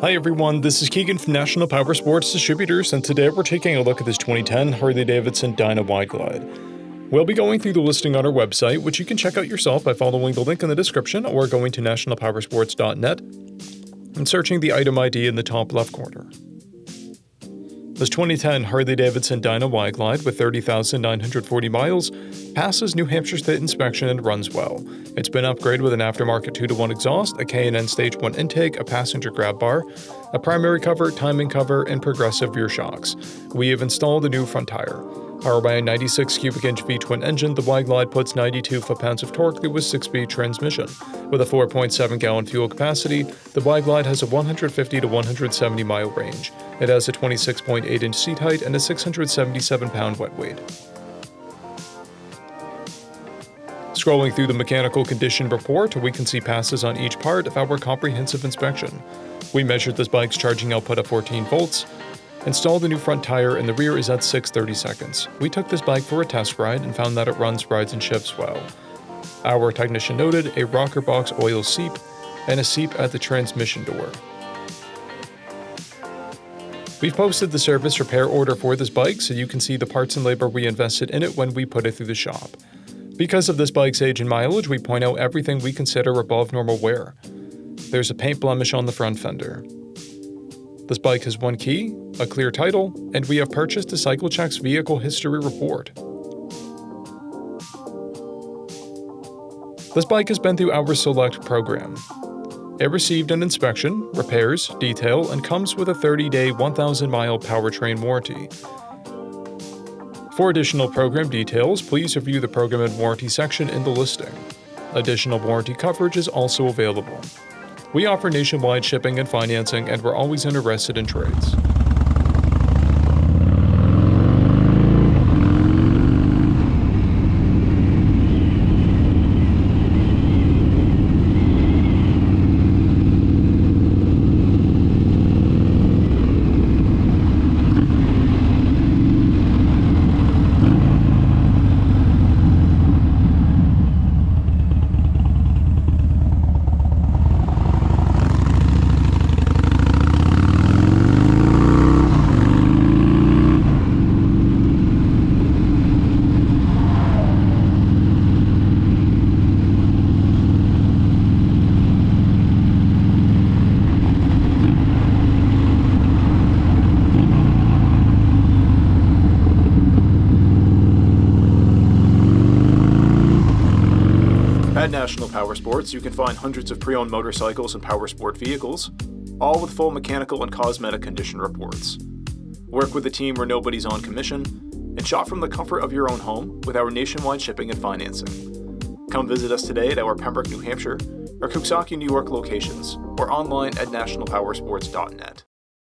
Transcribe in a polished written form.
Hi everyone, this is Keegan from National Powersports Distributors, and today we're taking a look at this 2010 Harley-Davidson DYNA Wide Glide. We'll be going through the listing on our website, which you can check out yourself by following the link in the description or going to nationalpowersports.net and searching the item ID in the top left corner. This 2010 Harley-Davidson DYNA Wide Glide with 30,940 miles passes New Hampshire State inspection and runs well. It's been upgraded with an aftermarket 2-to-1 exhaust, a K&N Stage 1 intake, a passenger grab bar, a primary cover, timing cover, and progressive rear shocks. We have installed a new front tire. Powered by a 96 cubic inch V-twin engine, the Wide Glide puts 92 foot-pounds of torque through a 6-speed transmission. With a 4.7 gallon fuel capacity, the Wide Glide has a 150 to 170 mile range. It has a 26.8 inch seat height and a 677 pound wet weight. Scrolling through the mechanical condition report, we can see passes on each part of our comprehensive inspection. We measured this bike's charging output at 14 volts, installed a new front tire, and the rear is at 630 seconds. We took this bike for a test ride and found that it runs, rides, and shifts well. Our technician noted a rocker box oil seep and a seep at the transmission door. We've posted the service repair order for this bike so you can see the parts and labor we invested in it when we put it through the shop. Because of this bike's age and mileage, we point out everything we consider above normal wear. There's a paint blemish on the front fender. This bike has one key, a clear title, and we have purchased a CycleCheck's vehicle history report. This bike has been through our Select program. It received an inspection, repairs, detail, and comes with a 30-day, 1,000-mile powertrain warranty. For additional program details, please review the program and warranty section in the listing. Additional warranty coverage is also available. We offer nationwide shipping and financing, and we're always interested in trades. At National Powersports, you can find hundreds of pre-owned motorcycles and powersport vehicles, all with full mechanical and cosmetic condition reports. Work with a team where nobody's on commission, and shop from the comfort of your own home with our nationwide shipping and financing. Come visit us today at our Pembroke, New Hampshire, or Coxsackie, New York locations, or online at nationalpowersports.net.